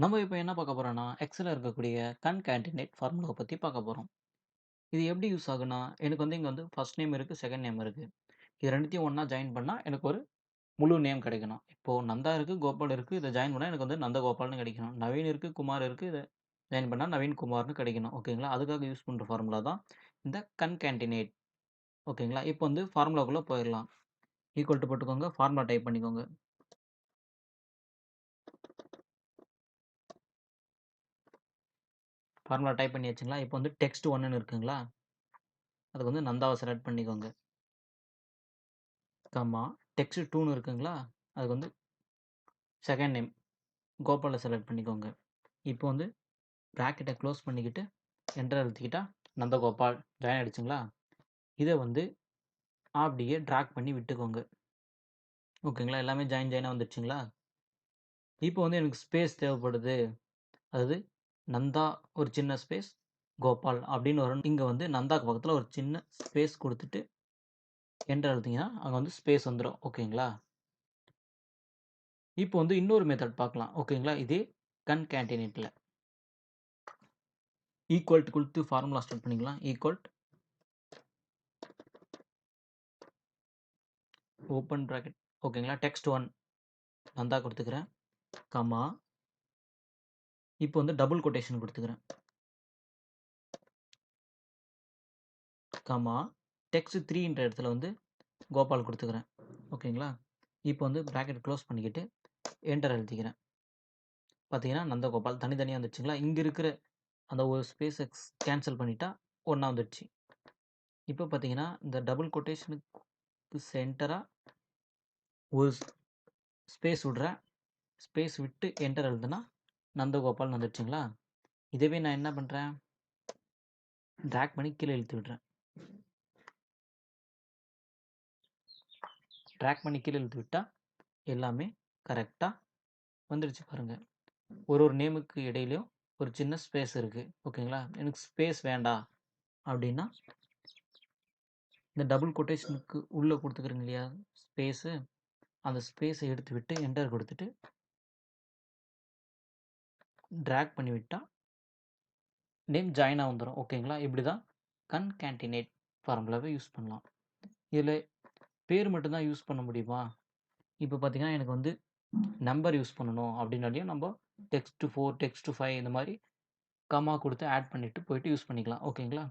நம்ம இப்ப என்ன பார்க்க போறோம்னா, எக்ஸல்ல இருக்கக்கூடிய கான்கேட்னேட் ஃபார்முலாவ பத்தி பார்க்க போறோம். இது எப்படி யூஸ் ஆகும்னா, எனக்கு வந்து இங்க வந்து ஃபர்ஸ்ட் நேம் இருக்கு, செகண்ட் நேம் இருக்கு. இது 2த்தையும் ஒண்ணா ஜாயின் பண்ணா எனக்கு ஒரு முழு நேம் கிடைக்கணும். இப்போ நந்தா இருக்கு, கோபால் இருக்கு. இத ஜாயின் பண்ணா எனக்கு வந்து நந்தகோபால்னு கிடைக்கணும். நவீன் இருக்கு, குமார் இருக்கு. இத ஜாயின் பண்ணா நவீன் குமார்ன்னு கிடைக்கணும். ஓகேங்களா? அதுக்காக யூஸ் பண்ற ஃபார்முலா தான் இந்த கன்கேட்னேட். ஓகேங்களா? இப்போ வந்து ஃபார்முலாக்குள்ள போயிரலாம். ஈக்குவல் டூ போட்டுக்கோங்க. ஃபார்முலா டைப் பண்ணிக்கோங்க. ஃபார்முலா டைப் பண்ணியாச்சுங்களா? இப்போ வந்து டெக்ஸ்ட் 1ன்னு இருக்குங்களா? அதுக்கு வந்து நந்தாவ செலக்ட் பண்ணிக்கோங்க. கமா டெக்ஸ்ட் 2ன்னு இருக்குங்களா? அதுக்கு வந்து செகண்ட் நேம் கோபால செலக்ட் பண்ணிக்கோங்க. இப்போ வந்து பிராக்கெட்ட க்ளோஸ் பண்ணிக்கிட்டு, என்டர் அழுத்திக்கிட்டா நந்தகோபால் ஜாயின் ஆயிடுச்சுங்களா? இத வந்து அப்படியே டிராக் பண்ணி விட்டுக்கோங்க. ஓகேங்களா? எல்லாமே ஜாயினா வந்துருச்சுங்களா? இப்போ வந்து எனக்கு ஸ்பேஸ் தேவைப்படுது. அதாவது நந்தா ஒரு சின்ன ஸ்பேஸ், கோபால் அப்படின்னு வரும். இங்க வந்து நந்தாக்கு பக்கத்துல ஒரு சின்ன ஸ்பேஸ் குடுத்துட்டு, என்டர் அழுத்திங்கன்னா, அங்க வந்து ஸ்பேஸ் வந்துரும். ஓகேங்களா? இப்போ வந்து இன்னொரு மெத்தட் பார்க்கலாம். ஓகேங்களா? இதே கன்கேட்னேட்ல. ஈக்குவல் டு குடுத்து ஃபார்முலா ஸ்டார்ட் பண்ணிக்கலாம். ஓப்பன் பிராக்கெட் ஓகேங்களா? டெக்ஸ்ட் 1 நந்தா குடுத்துக்கிறேன். கமா இப்போ வந்து டபுள் கோட்டேஷன் குடுத்துக்கிறேன். கமா டெக்ஸ்ட் 3ன்ற இடத்துல வந்து கோபால் குடுத்துக்கிறேன். ஓகேங்களா? இப்போ வந்து பிராக்கெட் க்ளோஸ் பண்ணிக்கிட்டு, என்டர் அழுத்திக்கிறேன். பார்த்தீங்கன்னா, நந்தகோபால் தனித்தனியா வந்துருச்சுங்களா? இங்க இருக்கிற அந்த ஒரு ஸ்பேஸ கேன்சல் பண்ணிட்டா, ஒண்ணா வந்துருச்சு. இப்போ பார்த்தீங்கன்னா, இந்த டபுள் கோட்டேஷனுக்கு சென்டரா ஒரு ஸ்பேஸ் விடுறேன். ஸ்பேஸ் விட்டு என்டர் அழுத்துனா, நந்தகோபால்னு வந்துருச்சுங்களா? இதுவே நான் என்ன பண்றேன், டிராக் பண்ணி கீழ இழுத்து விடுறேன். டிராக் பண்ணி கீழ இழுத்து விட்டா, எல்லாமே கரெக்ட்டா வந்துருச்சு பாருங்க. ஒரு ஒரு நேமுக்கு இடையிலயும் ஒரு சின்ன ஸ்பேஸ் இருக்கு. ஓகேங்களா? எனக்கு ஸ்பேஸ் வேண்டாம் அப்டின்னா, இந்த டபுள் கோட்டேஷனுக்கு உள்ள குடுத்துக்கிறேங்க இல்லையா? ஸ்பேஸு, அந்த ஸ்பேஸ எடுத்து விட்டு என்டர் குடுத்துட்டு, டிராக் பண்ணி விட்டா, நேம் ஜாயினா வந்துரும். ஓகேங்களா? இப்படிதான் கன்கேட்னேட் ஃபார்முலாவ யூஸ் பண்ணலாம். இதுல பேர் மட்டும் தான் யூஸ் பண்ண முடியுமா? இப்ப பார்த்தீங்கன்னா, எனக்கு வந்து நம்பர் யூஸ் பண்ணணும் அப்டின்னாலயும் நம்ப டெக்ஸ்ட் 4, டெக்ஸ்ட் 5 இந்த மாரி கமா குடுத்து ஆட் பண்ணிட்டு போயிட்டு யூஸ் பண்ணிக்கலாம். ஓகேங்களா?